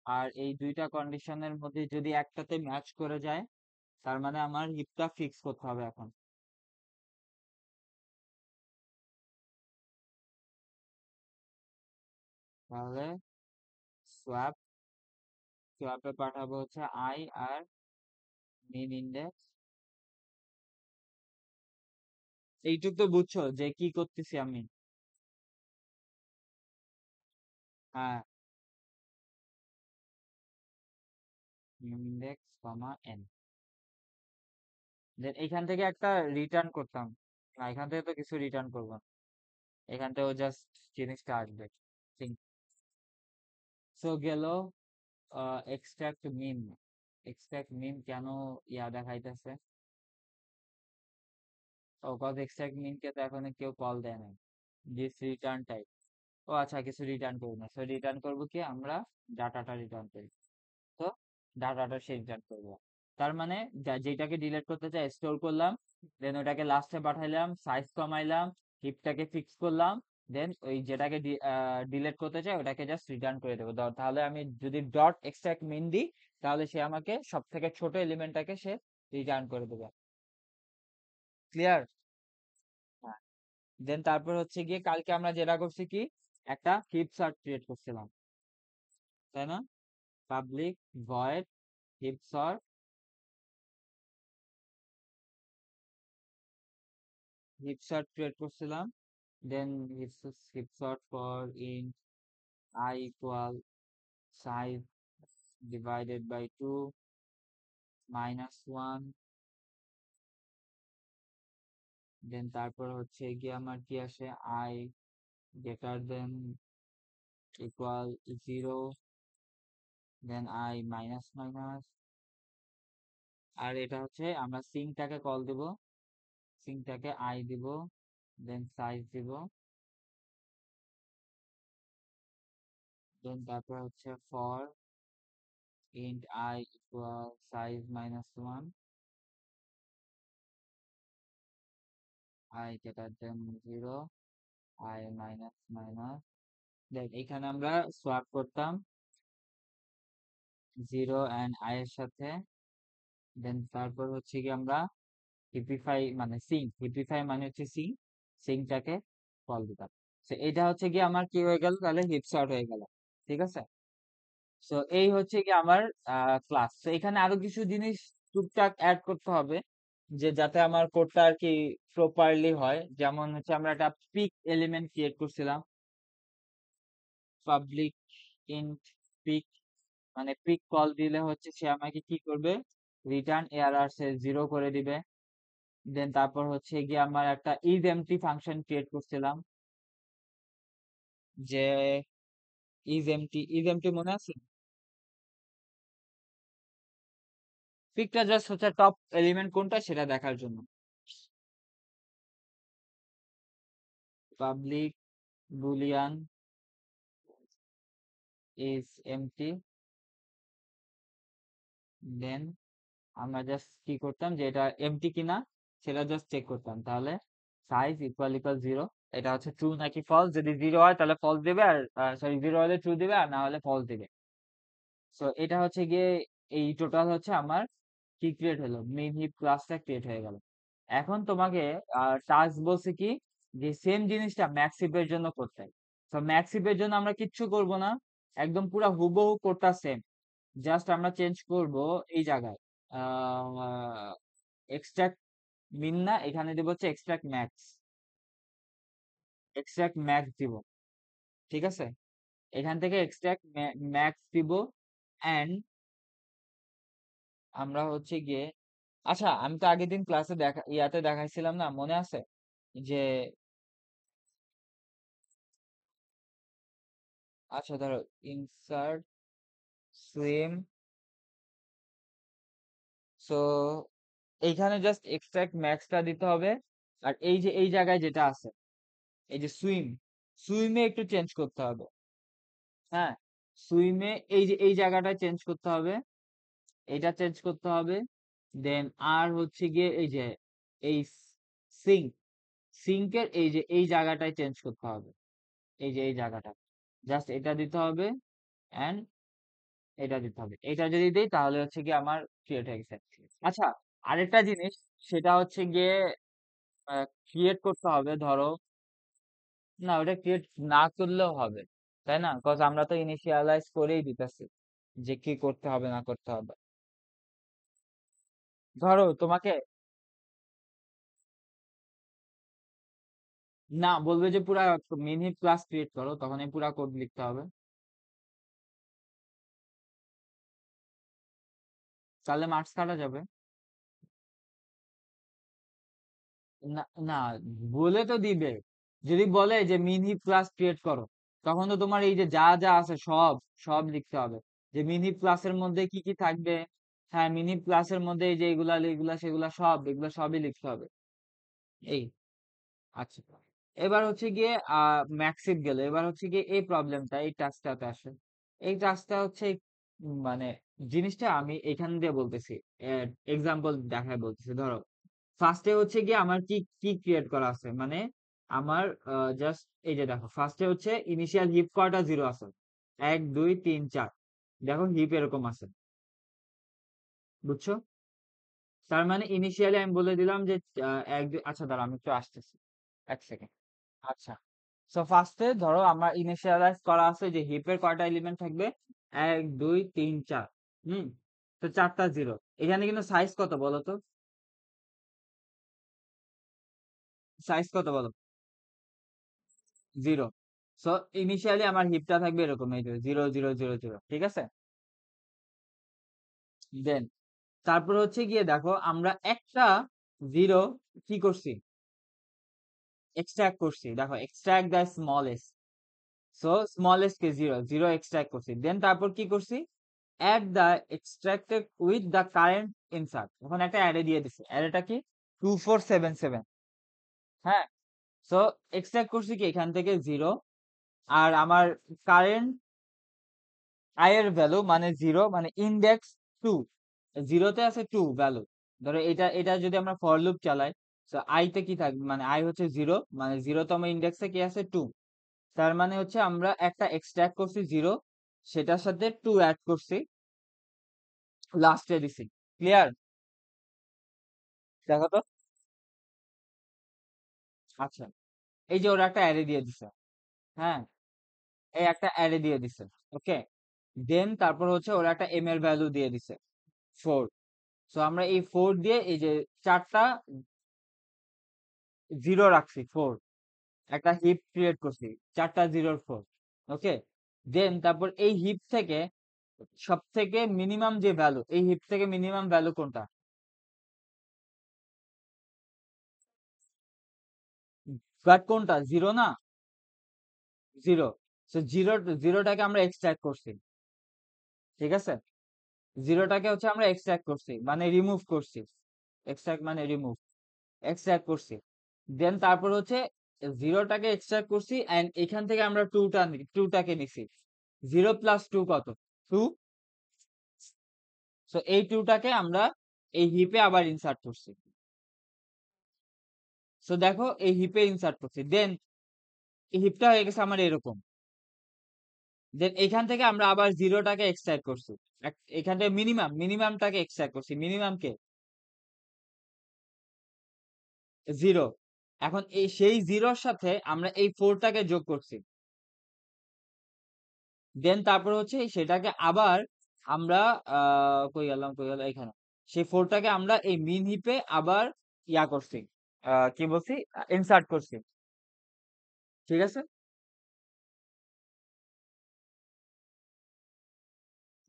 আর এই দুইটা কন্ডিশনের মধ্যে যদি একটাতে ম্যাচ করে যায় তার মানে আমার হিপটা ফিক্স করতে হবে এখন। তাহলে সোয়াপ সোয়াপে পাঠাবো হচ্ছে আই আর মিন ইন্ডেক্স। এইটুক তো বুঝছো যে কি করতেছি আমি? হ্যাঁ, মিন ইন্ডেক্স কমা এন, দেন এখান থেকে একটা রিটার্ন করতাম না, এখান থেকে তো কিছু রিটার্ন করবো না, এখান থেকেও জাস্ট জিনিসটা আসবে। সো গেল এক্সট্রাক্ট মিন কেন ইয়া দেখাইতেছে, ও কজ এক্সট্রাক্ট মিন কে তো এখন কেউ কল দেয় না, দিস রিটার্ন টাইপ। ও আচ্ছা, কিছু রিটার্ন করবো না, সো রিটার্ন করবো কি আমরা ডাটাটা রিটার্ন করি। তো ডাটাটা সে রিটার্ন করবো, তার মানে যেটাকে ডিলিট করতে চাই স্টোর করলাম, দেন ওটাকে লাস্টে পাঠাইলাম, সাইজ কমাইলাম, হিপটাকে ফিক্স করলাম, দেন ওই যেটাকে ডিলিট করতে চাই ওটাকে জাস্ট রিটার্ন করে দেবো। তাহলে আমি যদি ডট এক্সট্রাক্ট মিন দিই তাহলে সে আমাকে সব থেকে ছোট এলিমেন্টটাকে সে রিটার্ন করে দেবে। ক্লিয়ার? হ্যাঁ। দেন তারপর হচ্ছে গিয়ে কালকে আমরা যেটা করছি কি একটা হিপ সার্ট ক্রিয়েট করছিলাম, তাই না? Public void heap heap sort create করছিলাম, then heap sort for in I equal size divided by 2 minus 1, দেন তারপর হচ্ছে গিয়ে আমার কি আসে I greater than equal 0, then I minus minus, আর এটা হচ্ছে আমরা সিঙ্কটাকে কল দিব, সিঙ্কটাকে I দিব, দেন সাইজ দিব, দেন তারপর হচ্ছে for int I equal size minus 1, I greater than 0, I minus minus, দেন এখানে আমরা সোয়াপ করতাম 0 and I এর সাথে, দেন তারপর হচ্ছে কি আমরা হিপিফাই মানে হিপিফাই মানে হচ্ছে সিঙ্কটাকে কল দিতাম। তো এটা হচ্ছে কি আমার কি হয়ে গেল, তাহলে হিপ শর্ট হয়ে গেল। ঠিক আছে, তো এই হচ্ছে কি আমার ক্লাস। তো এখানে আরো কিছু জিনিস টুকটাক অ্যাড করতে হবে, যে যাতে আমার কোডটা আর কি প্রপারলি হয়। যেমন হচ্ছে আমরা একটা পিক এলিমেন্ট ক্রিয়েট করছিলাম, পাবলিক ইন্ট পিক, মানে পিক কল দিলে হচ্ছে সে আমাকে কি করবে, রিটার্ন এরর সে 0 করে দিবে। দেন তারপর হচ্ছে গিয়ে আমার একটা ইজ এমটি ফাংশন ক্রিয়েট করছিলাম, যে ইজ এমটি মনে আছে? পিকটা জাস্ট হচ্ছে টপ এলিমেন্ট কোনটা সেটা দেখার জন্য। পাবলিক বুলিয়ান ইজ এমটি, দেন আমরা জাস্ট কি করতাম, যে এটা এমটি কিনা সেটা জাস্ট চেক করতাম। তাহলে সাইজ ইকুয়াল ইকুয়াল 0, এটা হচ্ছে ট্রু নাকি ফলস। যদি 0 হয় তাহলে ফলস দিবে, আর সরি 0 হলে ট্রু দিবে, আর না হলে ফলস দিবে। সো এটা হচ্ছে গিয়ে এই টোটাল হচ্ছে আমার কি ক্রিয়েট হলো, মেইন হিপ ক্লাসটা ক্রিয়েট হয়ে গেল। এখন তোমাকে টাস্ক বলছে কি, যে সেম জিনিসটা ম্যাক্স হিপের জন্য করতে। তো ম্যাক্স হিপের জন্য আমরা কিচ্ছু করব না, একদম পুরো হুবহু কোডটা সেম, জাস্ট আমরা চেঞ্জ করব এই জায়গায় এক্সট্রাক্ট মিন না, এখানে দিব হচ্ছে এক্সট্রাক্ট ম্যাক্স দিব। ঠিক আছে, এখান থেকে এক্সট্রাক্ট ম্যাক্স দিব, এন্ড আমরা হচ্ছে গিয়ে, আচ্ছা আমি তো আগের দিন ক্লাসে দেখাইছিলাম না, মনে আছে? যে আচ্ছা ধরো ইনসার্ট সুইম, সো এইখানে জাস্ট এক্সট্রাক্ট ম্যাক্সটা দিতে হবে। আর এই যে এই জায়গায় যেটা আছে, এই যে সুইমে একটু চেঞ্জ করতে হবে। হ্যাঁ, সুইমে এই যে এই জায়গাটা চেঞ্জ করতে হবে, এটা চেঞ্জ করতে হবে। দেন আর হচ্ছে গিয়ে এই যে এই সিঙ্ক সিঙ্কের এই যে এই জায়গাটায় চেঞ্জ করতে হবে, এই যে এই জায়গাটা জাস্ট এটা দিতে হবে, এন্ড এটা দিতে হবে। এটা যদি দেই তাহলে হচ্ছে গিয়ে আমার ক্রিয়েট হয়ে গেছে। আচ্ছা, আরেকটা জিনিস, সেটা হচ্ছে গিয়ে ক্রিয়েট করতে হবে ধরো, না ওটা ক্রিয়েট না করলেও হবে, তাই না? কজ আমরা তো ইনিশিয়ালাইজ করেই দিতেছি যে কি করতে হবে না করতে হবে। ধরো তোমাকে না বলবে যে পুরা মিনি ক্লাস ক্রিয়েট করো, তখন এই পুরা কোড লিখতে হবে, তাহলে মার্কস কাটা যাবে। না না, বলে তো দিবে, যদি বলে যে মিনি ক্লাস ক্রিয়েট করো, তখন তো তোমার এই যে যা যা আছে সব সব লিখতে হবে, যে মিনি ক্লাসের মধ্যে কি কি থাকবে। হ্যাঁ, মিনি ক্লাসের মধ্যে এই যে এগুলা এগুলা সেগুলা সব এগুলা সবই লিখতে হবে। এই আচ্ছা, এবার হচ্ছে গিয়ে ম্যাক্সিভ গেল, এবার হচ্ছে গিয়ে এই প্রবলেমটা এই টাস্কটাতে আসে। এই টাস্কটা হচ্ছে মানে জিনিসটা আমি এখান দিয়ে বলতেছি, এক্সাম্পল দেখায় বলতেছি। ধরো ফার্স্টে হচ্ছে গিয়ে আমার কি কি ক্রিয়েট করা আছে, মানে আমার জাস্ট এই যে দেখো, ফার্স্টে হচ্ছে ইনিশিয়াল হিপ কয়টা জিরো আছে, 1 2 3 4, দেখো হিপ এরকম আছে, বুঝছো? তার মানে ইনিশিয়ালি আমি বলে দিলাম যে আচ্ছা দাঁড়া আমি একটু আসতেছি, 1 সেকেন্ড। আচ্ছা, সো ফার্স্টে ধরো আমার ইনিশিয়ালাইজ করা আছে যে হিপের কয়টা এলিমেন্ট থাকবে, 1 2 3 4। হুম, তো 4টা জিরো। এখানে কিন্তু সাইজ কত বলো তো? সাইজ কত বলো? 0। সো ইনিশিয়ালি আমার হিপটা থাকবে এরকম, এই যে 0 0 0 0, ঠিক আছে? দেন তারপর হচ্ছে গিয়ে দেখো আমরা একটা 0 কি করছি, এক্সট্রাক্ট করছি। দেখো extract the smallest, so smallest কে 0 0 এক্সট্রাক্ট করছি। দেন তারপর কি করছি, add the extracted with the current insert, ওখানে একটা অ্যারে দিয়ে দিছি। অ্যারেটা কি 2477, হ্যাঁ। সো এক্সট্রাক্ট করছি কি এখান থেকে 0, আর আমার কারেন্ট আই এর ভ্যালু মানে 0, মানে ইন্ডেক্স 2, 0 তে আছে 2 ভ্যালু। ধরো এটা যদি আমরা ফর লুপ চালাই, তো আই তে কি থাকবে, মানে আই হচ্ছে 0, মানে 0তম ইন্ডেক্সে কি আছে 2। তার মানে হচ্ছে আমরা একটা এক্সট্রাক্ট করছি 0, সেটার সাথে 2 অ্যাড করছি, লাস্টে দিছি। ক্লিয়ার? দেখো তো। আচ্ছা, এই যে ওরা একটা অ্যারে দিয়ে দিছে, হ্যাঁ, এই একটা অ্যারে দিয়ে দিছে। ওকে, দেন তারপর হচ্ছে ওরা একটা এম এর ভ্যালু দিয়ে দিছে 4। সো আমরা এই 4 দিয়ে এই যে চারটা 0 রাখছি, 4 একটা হিপ ক্রিয়েট করছি, চারটা 0 4। ওকে, দেন তারপর এই হিপ থেকে সব থেকে মিনিমাম যে ভ্যালু, এই হিপ থেকে মিনিমাম ভ্যালু কোনটা, বাট কোনটা 0 না, 0। সো জিরোটাকে আমরা এক্সট্রাক্ট করছি, ঠিক আছে? জিরোটাকে হচ্ছে আমরা এক্সট্রাক্ট করছি, মানে রিমুভ করছি। এক্সট্রাক্ট মানে রিমুভ, এক্সট্রাক্ট করছি। দেন তারপর হচ্ছে জিরোটাকে এক্সট্রাক্ট করছি, এন্ড এখান থেকে আমরা টুটাকে নিছি। 0 প্লাস 2 কত, 2। সো এই টুটাকে আমরা এই হিপে আবার ইনসার্ট করছি। সো দেখো এই হিপে ইনসার্ট করছি, দেন এই হিপটা হয়ে গেছে আমার এরকম। দেন এখান থেকে আমরা আবার জিরোটাকে এক্সট্রাক্ট করছি, এখান থেকে মিনিমামটাকে এক্সট্রাক্ট করছি, মিনিমামকে 0। এখন এই সেই জিরোর সাথে আমরা এই 4টাকে যোগ করছি। দেন তারপর হচ্ছে সেটাকে আবার আমরা কই গেল এখানে, সেই 4টাকে আমরা এই মিন হিপে আবার ইয়া করছি, কি বলছি, ইনসার্ট করছি, ঠিক আছে?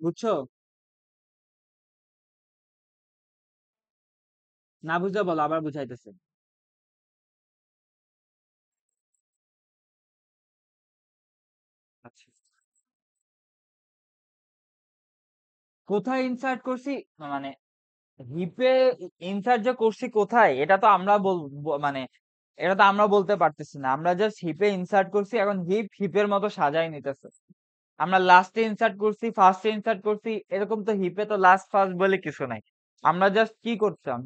বুঝছো? না বুঝলে বলো, আবার বুঝাইতেছে। আচ্ছা, কোথায় ইনসার্ট করছি, মানে হিপে ইনসার্ট যে করছি কোথায়, এটা তো আমরা মানে এটা তো আমরা বলতে পারতেছি না। আমরা জাস্ট হিপে ইনসার্ট করছি, এখন হিপ হিপের মতো সাজাই নিতেছে। আমরা লাস্টে ইনসার্ট করছি, ফার্স্টে ইনসার্ট করছি, এরকম তো হিপে তো লাস্ট ফার্স্ট বলে কিছু নাই। আমরা জাস্ট কি করতাম,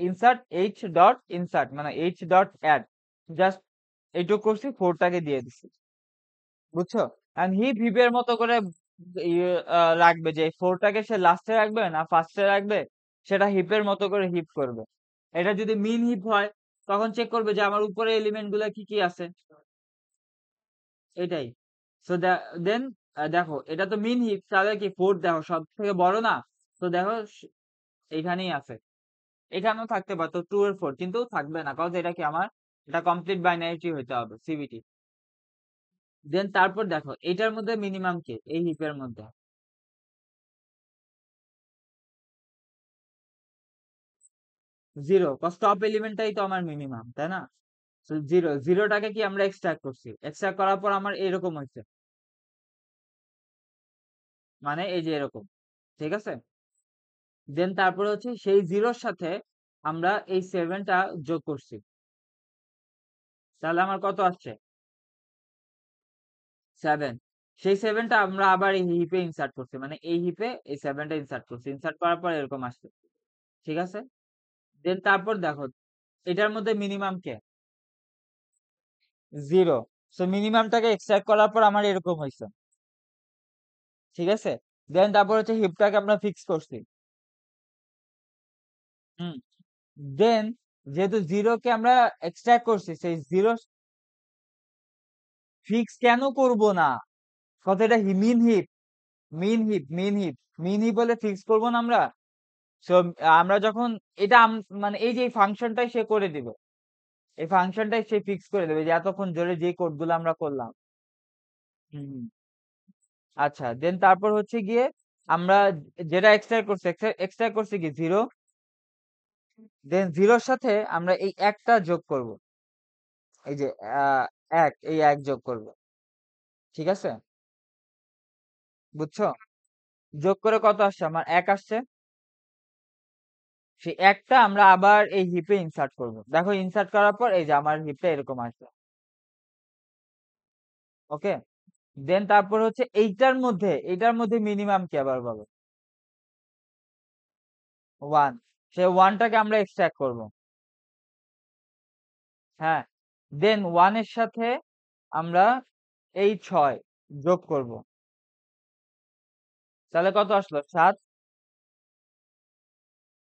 ইনসার্ট এইচ ডট ইনসার্ট, মানে এইচ ডট অ্যাড, জাস্ট এইটুকু করছি, 4টাকে দিয়ে দিছি। বুঝছো? এন্ড হিপ হিপের মতো করে ইয়ে, রাখবে, যে 4টাকে সে লাস্টে রাখবে না ফার্স্টে রাখবে, সেটা হিপের মতো করে হিপ করবে। এটা যদি মিন হিপ হয়, তখন চেক করবে যে আমার উপরে এলিমেন্ট গুলা কি কি আছে, এটাই। সো দেন দেখো এটা তো মিন হিপ, তাহলে কি 4 দেখো সব থেকে বড় না, তো দেখো এইখানেই আছে। এখানেও থাকতে পারতো 2 এর 4, কিন্তু থাকবে না, কারণ এটা কি আমার, এটা কমপ্লিট বাইনারি ট্রি হইতে হবে, সিবিটি। দেন তারপর দেখো এটার মধ্যে মিনিমাম কে, এই হিপের মধ্যে 0, টপ এলিমেন্টটাই তো আমার মিনিমাম, তাই না? 0টাকে কি আমরা এক্সট্রাক্ট করছি, এক্সট্রাক্ট করার পর আমার এরকম হচ্ছে, মানে এই যে এরকম, ঠিক আছে? দেন তারপরে হচ্ছে সেই জিরোর সাথে আমরা এই 7টা যোগ করছি, তাহলে আমার কত আসছে, 7। সেই 7টা আমরা আবার এই হিপে ইনসার্ট করছি, মানে এই হিপে এই 7টা ইনসার্ট করছি, ইনসার্ট করার পর এরকম আসছে, ঠিক আছে? দেন তারপর দেখো এটার মধ্যে মিনিমাম কে, 0। সো মিনিমামটাকে এক্সট্রাক্ট করার পর আমার এরকম হয়েছে, ঠিক আছে? দেন তারপর হচ্ছে হিপটাকে আমরা ফিক্স করছি। হুম, দেন যেহেতু 0 কে আমরা এক্সট্রাক্ট করছি, সেই 0 ফিক্স কেন করব না, কথাটা মিন হিপ, মিন হিপ বলে ফিক্স করব না আমরা। সো আমরা যখন এটা মানে এই যে ফাংশনটাই সে করে দিবে, এই ফাংশনটাই সে ফিক্স করে দেবে যে এতক্ষণ ধরে যে কোডগুলো আমরা করলাম। হুম হুম। আচ্ছা, দেন তারপর হচ্ছে গিয়ে আমরা যেটা এক্সট্রাক্ট করছি, এক্সট্রাক্ট করছি কি জিরো, দেন জিরোর সাথে আমরা এই একটা যোগ করব, এই যে এক, এই এক যোগ করব। ঠিক আছে, বুঝছো? যোগ করে কত আসছে? আমার এক আসছে। সেই একটা আমরা আবার এই হিপে ইনসার্ট করব। দেখো ইনসার্ট করার পর এই যে আমার হিপটা এরকম আসবে। ওকে, দেন তারপর হচ্ছে এইটার মধ্যে মিনিমাম কি আবার বলো? ওয়ান। সেই ওয়ানটাকে আমরা এক্সট্রাক্ট করব। হ্যাঁ, দেন ওয়ানের সাথে আমরা এই ছয় যোগ করব। তাহলে কত আসলো? সাত।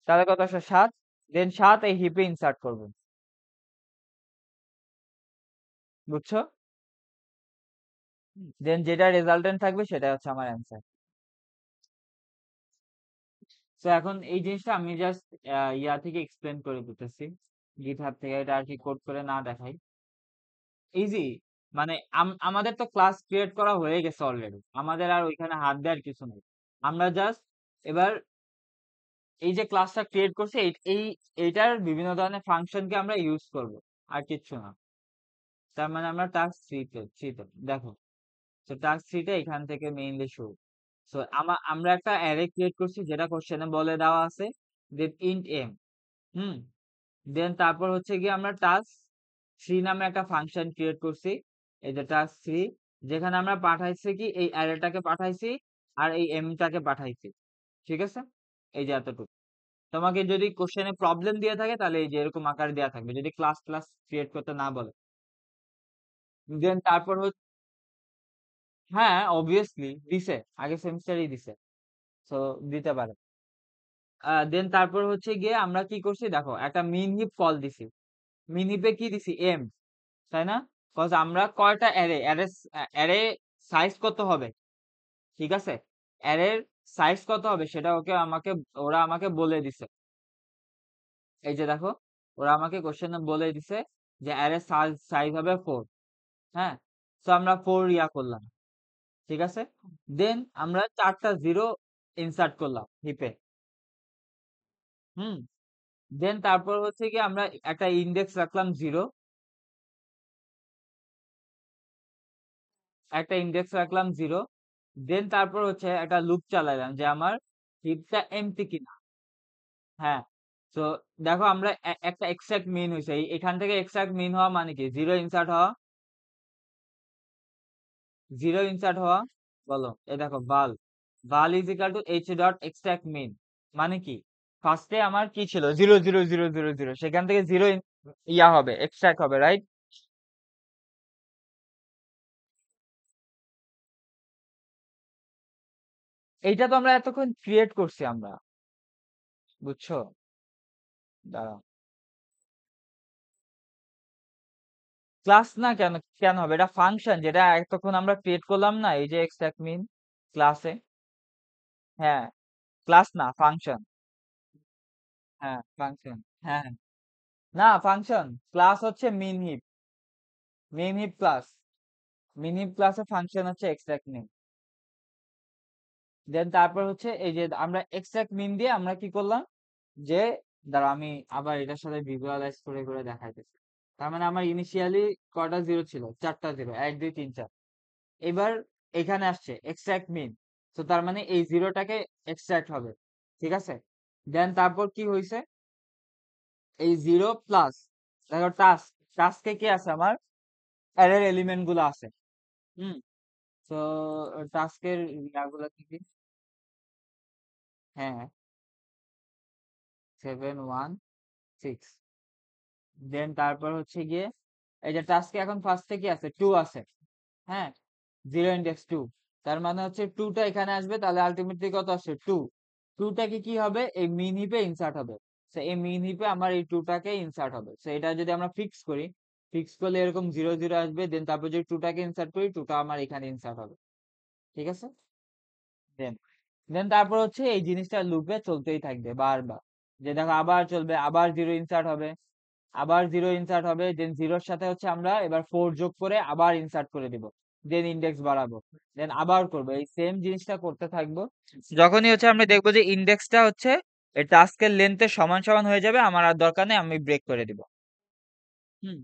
তাহলে কত আসলো? সাত। দেন সাত এই হিপে ইনসার্ট করব। বুঝছো? দেন যেটা রেজাল্টেন্ট থাকবে সেটা হচ্ছে আমার অ্যান্সার। তো এখন এই জিনিসটা আমি জাস্ট ইয়া থেকে এক্সপ্লেন করে দিতেছি, গিটহাব থেকে, এটা আর কি কোড করে না দেখাই। ইজি, মানে আমাদের তো ক্লাস ক্রিয়েট করা হয়ে গেছে অলরেডি, আমাদের আর ওইখানে হাত দেওয়ার কিছু নেই। আমরা জাস্ট এবার এই যে ক্লাসটা ক্রিয়েট করছি এইটার বিভিন্ন ধরনের ফাংশনকে আমরা ইউজ করব, আর কিচ্ছু না। তার মানে আমরা টাস্ক থ্রিতে দেখো, তো টাস্ক থ্রিটা এখান থেকে মেইনলি শুরু। সো আমরা একটা অ্যারে ক্রিয়েট করছি যেটা কোশ্চেনে বলে দেওয়া আছে, যে ইন্ট এম। হুম, দেন তারপর হচ্ছে গিয়ে আমরা টাস্ক থ্রি নামে একটা ফাংশন ক্রিয়েট করছি, এই যে টাস্ক থ্রি, যেখানে আমরা পাঠাইছি কি এই অ্যারেটাকে পাঠাইছি আর এই এমটাকে পাঠাইছি। ঠিক আছে, এই যে এতটুকু। তোমাকে যদি কোশ্চেনে প্রবলেম দিয়ে থাকে তাহলে এই যে এরকম আকারে দেওয়া থাকবে, যদি ক্লাস ক্লাস ক্রিয়েট করতে না বলে। দেন তারপর হচ্ছে, হ্যাঁ অবভিয়াসলি দিছে, আগের সেমিস্টারেই দিছে, তো দিতে পারে। দেন তারপর হচ্ছে গিয়ে আমরা কি করছি দেখো, একটা মিন হিপ কল দিছি। মিন হিপে কি দিছি? এম, তাই না? কজ আমরা কয়টা অ্যারে সাইজ কত হবে, ঠিক আছে, অ্যারের সাইজ কত হবে সেটা ওরা আমাকে বলে দিছে। এই যে দেখো, ওরা আমাকে কোশ্চেনে বলে দিছে যে অ্যারে সাইজ হবে ফোর। হ্যাঁ, তো আমরা ফোর ইয়া করলাম। ঠিক আছে, দেন আমরা চারটা জিরো ইনসার্ট করলাম হিপে। হুম, দেন তারপর হচ্ছে কি আমরা একটা ইন্ডেক্স রাখলাম জিরো, দেন তারপর হচ্ছে একটা লুপ চালাইলাম যে আমার হিপটা এমটি কিনা। হ্যাঁ, তো দেখো আমরা একটা এক্সাক্ট মিন হয়েছে, এখান থেকে এক্সাক্ট মিন হওয়া মানে কি? জিরো ইনসার্ট হওয়া, জিরো ইনসার্ট হওয়া। বলো, এই দেখো val, val is equal to H dot extract min, মানে কি? ফার্স্টে আমার কি ছিল? Zero zero zero zero zero, সেখান থেকে জিরো ইয়া হবে, এক্সট্রাক্ট হবে, রাইট? এইটা তো আমরা এতক্ষণ ক্রিয়েট করছি আমরা, বুঝছো? দাঁড়াও, ক্লাস না, কেন কেন হবে? এটা ফাংশন যেটা এতক্ষণ আমরা ক্রিয়েট করলাম না, এই যে এক্সট্রাক্ট মিন ক্লাসে। হ্যাঁ, ক্লাস না, ফাংশন। হ্যাঁ ফাংশন। হ্যাঁ হ্যাঁ। না ফাংশন, ক্লাস হচ্ছে মিন হিপ, ক্লাস, মিন হিপ ক্লাসে ফাংশন হচ্ছে এক্সট্রাক্ট মিন। দেন তারপর হচ্ছে এই যে আমরা এক্সট্রাক্ট মিন দিয়ে আমরা কি করলাম, যে দাঁড়া আমি আবার এটার সাথে ভিজুয়ালাইজ করে করে দেখাইতেছি। তার মানে আমার ইনিশিয়ালি কয়টা জিরো ছিল? চারটা জিরো, এক দুই তিন চার। এবার এখানে আসছে এক্সট্রাক্ট মিন, তো তার মানে এই জিরোটাকে এক্সট্রাক্ট হবে। ঠিক আছে, দেন তারপর কি হয়েছে? এই জিরো প্লাস, দেখো টাস্কে কি আছে আমার? অ্যারের এলিমেন্ট গুলো আছে। হুম, তো টাস্কের ইয়াগুলো কি কি? হ্যাঁ, 7 1 6। দেন তারপর হচ্ছে গিয়ে এই যে টাস্কে এখন ফার্স্টে কি আছে? টু আছে। হ্যাঁ, জিরো ইন্ডেক্স টু, তার মানে হচ্ছে টুটা এখানে আসবে, তাহলে আলটিমেটলি কত আসছে? টু। টুটাকে কি হবে? এই মিন হিপে ইনসার্ট হবে। তো এই মিন হিপে আমার এই টুটাকে ইনসার্ট হবে, তো এটা যদি আমরা ফিক্স করি, ফিক্স করলে এরকম জিরো জিরো আসবে, দেন তারপর যদি টুটাকে ইনসার্ট করি, টুটা আমার এখানে ইনসার্ট হবে। ঠিক আছে, দেন দেন তারপর হচ্ছে এই জিনিসটা লুপে চলতেই থাকবে বারবার, যে দেখো আবার চলবে, আবার জিরো ইনসার্ট হবে, আবার 0 ইনসার্ট হবে, দেন 0 এর সাথে হচ্ছে আমরা এবার 4 যোগ করে আবার ইনসার্ট করে দিব, দেন ইনডেক্স বাড়াবো, দেন আবার করবো, এই সেম জিনিসটা করতে থাকবো। যখনই হচ্ছে আমরা দেখবো যে ইনডেক্সটা হচ্ছে এই টাস্কের লেন্থের সমান সমান হয়ে যাবে, আমার আর দরকার নেই, আমি ব্রেক করে দিব। হুম,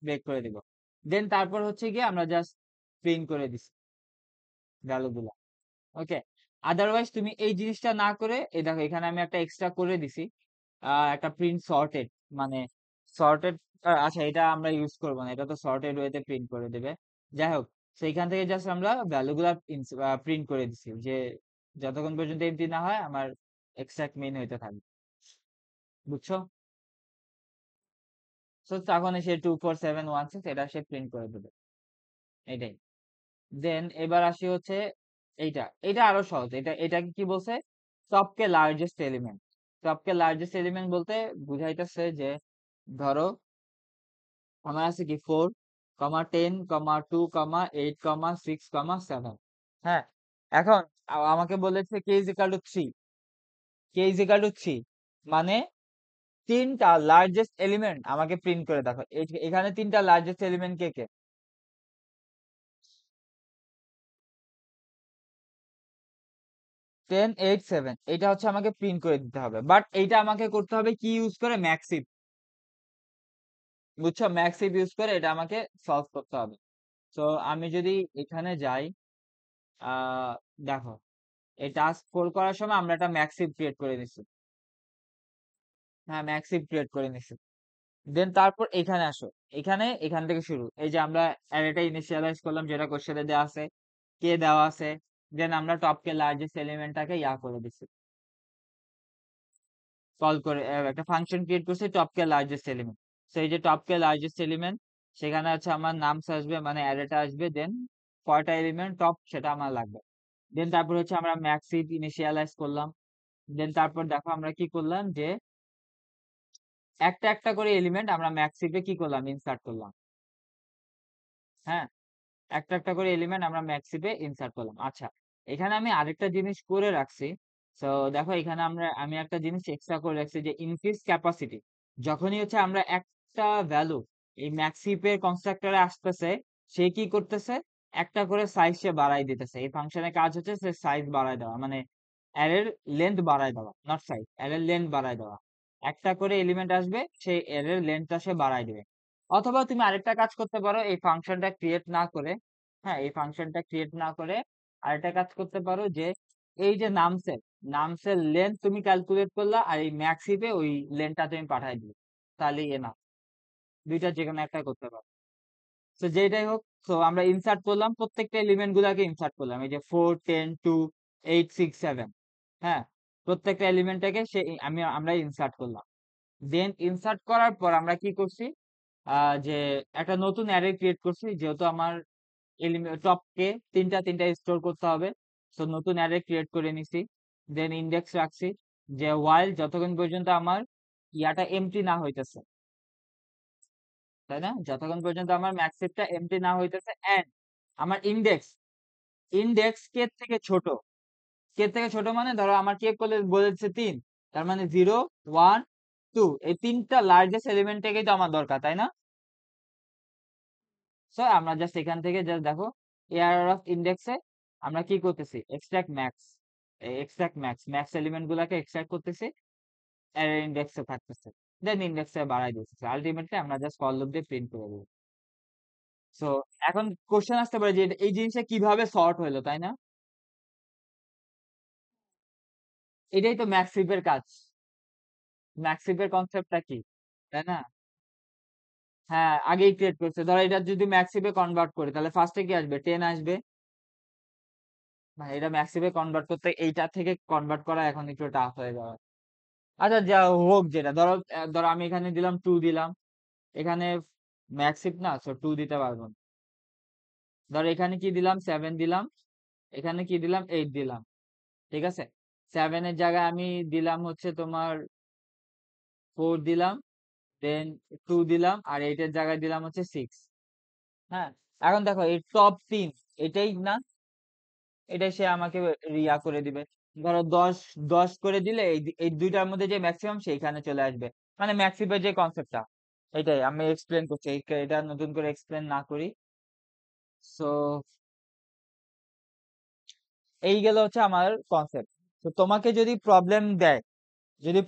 ব্রেক করে দিব। দেন তারপর হচ্ছে গিয়ে আমরা জাস্ট প্রিন্ট করে দিছি ভ্যালু গুলা। ওকে, আদারওয়াইজ তুমি এই জিনিসটা না করে এই দেখো এখানে আমি একটা এক্সট্রা করে দিছি, একটা প্রিন্ট সর্টেড, মানে সর্টেড। আচ্ছা, এটা আমরা ইউজ করব না, এটা তো সর্টেড ওয়েতে প্রিন্ট করে দেবে। যাই হোক, সেইখান থেকে জাস্ট আমরা ভ্যালুগুলা প্রিন্ট করে দিছি, যে যতক্ষণ পর্যন্ত এমটি না হয় আমার এক্সাক্ট মেইন হইতে থাকবে। বুঝছো? সো তখন সে 24716 এটা সে প্রিন্ট করে দেবে, এটাই। দেন এবার আসি হচ্ছে এইটা, এটা আরো সহজ। এটাকে কি বলছে? সবকে লার্জেস্ট এলিমেন্ট। সবকে লার্জেস্ট এলিমেন্ট বলতে বুঝাইতেছে যে ধরো আমার আছে কি 4, 10, 2, 8, 6, 7। হ্যাঁ, এখন আমাকে বলেছে k is equal to 3, k is equal to 3, মানে তিনটা লার্জেস্ট এলিমেন্ট আমাকে প্রিন্ট করে দেখো। এখানে তিনটা লার্জেস্ট এলিমেন্ট কে কে? 10, 8, 7, এটা হচ্ছে আমাকে প্রিন্ট করে দিতে হবে, বাট এইটা আমাকে করতে হবে কি ইউজ করে? ম্যাক্সিভ। বুঝছো? ম্যাক্সিভ ইউজ করে এটা আমাকে সলভ করতে হবে। তো আমি যদি এখানে যাই, আহ দেখো এই টাস্ক 4 করার সময় আমরা একটা ম্যাক্সিভ ক্রিয়েট করে নিছি। হ্যাঁ, ম্যাক্সিভ ক্রিয়েট করে নিছি। দেন তারপর এখানে আসো, এখান থেকে শুরু, এই যে আমরা অ্যারেটা ইনিশিয়ালাইজ করলাম যেটা কোশ্চেনে দেওয়া আছে, কে দেওয়া আছে। দেন আমরা টপকে লার্জেস্ট এলিমেন্টটাকে করে দিছি, কল করে একটা ফাংশন ক্রিয়েট করছি টপকে লার্জেস্ট এলিমেন্ট। সেই যে টপকে লার্জেস্ট এলিমেন্ট, সেখানে হচ্ছে আমার নামস আসবে, মানে অ্যারেটা আসবে, দেন কয়টা এলিমেন্ট টপ সেটা আমার লাগবে। দেন তারপর হচ্ছে আমরা ম্যাক্সিভ ইনিশিয়ালাইজ করলাম। দেন তারপর দেখো আমরা কি করলাম, যে একটা একটা করে এলিমেন্ট আমরা ম্যাক্সিভে কি করলাম? ইনসার্ট করলাম। হ্যাঁ, একটা একটা করে এলিমেন্ট আমরা ম্যাক্সিভে ইনসার্ট করলাম। আচ্ছা, এখানে আমি আরেকটা জিনিস করে রাখছি। তো দেখো এখানে আমি একটা জিনিস এক্সট্রা করে রাখছি, যে ইনক্রিজ ক্যাপাসিটি। যখনই হচ্ছে আমরা একটা ভ্যালু এই ম্যাক্সিভের কনস্ট্রাক্টরে আসতেছে, সে কি করতেছে? একটা করে সাইজ সে বাড়াই দিতেছে। এই ফাংশনের কাজ হচ্ছে সে সাইজ বাড়ায় দেওয়া, মানে অ্যারের লেন্থ বাড়ায় দেওয়া, নট সাইজ, অ্যারের লেন্থ বাড়ায় দেওয়া। একটা করে এলিমেন্ট আসবে, সেই অ্যারের লেন্থটা সে বাড়ায় দিবে। অথবা তুমি আরেকটা কাজ করতে পারো, এই ফাংশনটা ক্রিয়েট না করে, হ্যাঁ, এই ফাংশনটা ক্রিয়েট না করে আরেকটা কাজ করতে পারো, যে এই যে নামসের লেন্থ তুমি ক্যালকুলেট করলা, আর এই ম্যাক্সিভে ওই লেন্থটা তুমি পাঠাই দিবে, তাহলেই না, দুইটা যে কোনো একটা করতে পারো। তো যেটাই হোক, তো আমরা ইনসার্ট করলাম, প্রত্যেকটা এলিমেন্ট গুলাকে ইনসার্ট করলাম, এই যে 4, 10, 2, 8, 6, 7। হ্যাঁ, প্রত্যেকটা এলিমেন্টটাকে আমরা ইনসার্ট করলাম। দেন ইনসার্ট করার পর আমরা কি করছি, যে একটা নতুন অ্যারে ক্রিয়েট করছি, যেহেতু আমার টপকে তিনটা তিনটা স্টোর করতে হবে। তো নতুন অ্যারে ক্রিয়েট করে নিছি। দেন ইন্ডেক্স রাখছি, যে while যতক্ষণ পর্যন্ত আমার ইয়াটা এমটি না হইতেছে, তাই না? যতক্ষণ পর্যন্ত আমার ম্যাক্সিভটা এমটি না হইতেছে, এন্ড আমার ইন্ডেক্স কে থেকে ছোট। কে থেকে ছোট মানে ধরো আমার কে করলে বলেছে 3, তার মানে 0, 1, 2, এই তিনটা লার্জেস্ট এলিমেন্টটাকেই তো আমার দরকার, তাই না? সো আমরা জাস্ট এখান থেকে জাস্ট দেখো, এআরআর অফ ইন্ডেক্সে আমরা কি করতেছি? Extract max, extract max max element গুলাকে এক্সট্রাক্ট করতেছি, এর ইন্ডেক্সে থাকতেছে, দেন ইন্ডেক্সে বাড়াই দিতেছে, আলটিমেটলি আমরা জাস্ট ফর লুপ দিয়ে প্রিন্ট করে দেবো। সো এখন কোশ্চেন আসতে পারে যে এই জিনিসটা কিভাবে সর্ট হলো, তাই না? এটাই তো ম্যাক্সিভের কাজ। ম্যাক্সিভের কনসেপ্টটা কি, তাই না? হ্যাঁ, আগেই ক্রিয়েট করছে। ধরো এটা যদি ম্যাক্সিভে কনভার্ট করি, তাহলে ফার্স্টে কি আসবে? 10 আসবে। মানে এটা ম্যাক্সিভে কনভার্ট করতে এইটা থেকে কনভার্ট করা এখন একটু টাফ হয়ে যাবে। আচ্ছা, যা হোক, যেটা ধরো, ধরো আমি এখানে দিলাম 2 দিলাম, এখানে ম্যাক্সিভ না, সো 2 দিতে পারবো না। ধরো এখানে কি দিলাম? 7 দিলাম, এখানে কি দিলাম? 8 দিলাম, ঠিক আছে। 7 এর জায়গায় আমি দিলাম হচ্ছে তোমার 4 দিলাম, দেন 2 দিলাম, আর 8 এর জায়গায় দিলাম হচ্ছে 6। হ্যাঁ, এখন দেখো এই টপ 3 এটাই না, এটাই সে আমাকে রিয়া করে দিবে। ধরো 10 করে দিলে এই দুইটার মধ্যে যে ম্যাক্সিমাম সেইখানে চলে আসবে। মানে ম্যাক্সিফাই যে কনসেপ্টটা, এটাই আমি এক্সপ্লেন করছি, এটা নতুন করে এক্সপ্লেন না করি। সো এই গেল হচ্ছে আমার কনসেপ্ট। তো তোমাকে যদি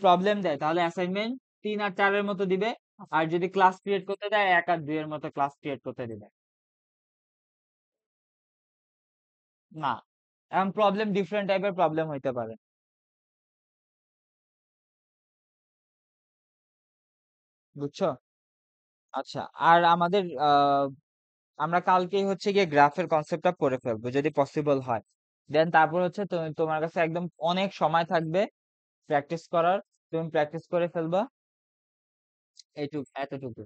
প্রবলেম দেয় তাহলে অ্যাসাইনমেন্ট 3 আর 4 এর মতো দিবে। আর যদি ক্লাস ক্রিয়েট করতে দেয় 1 আর 2 এর মতো ক্লাস ক্রিয়েট করতে দিবে। না, এখন প্রবলেম ডিফারেন্ট টাইপের প্রবলেম হইতে পারে, বুঝছো? আচ্ছা, আর আমাদের আমরা কালকেই হচ্ছে গিয়ে গ্রাফের কনসেপ্টটা পড়ে ফেলবো যদি পসিবল হয়। দেন তারপর হচ্ছে তোমার কাছে একদম অনেক সময় থাকবে প্র্যাকটিস করার, তুমি প্র্যাকটিস করে ফেলবা। এতটুকু।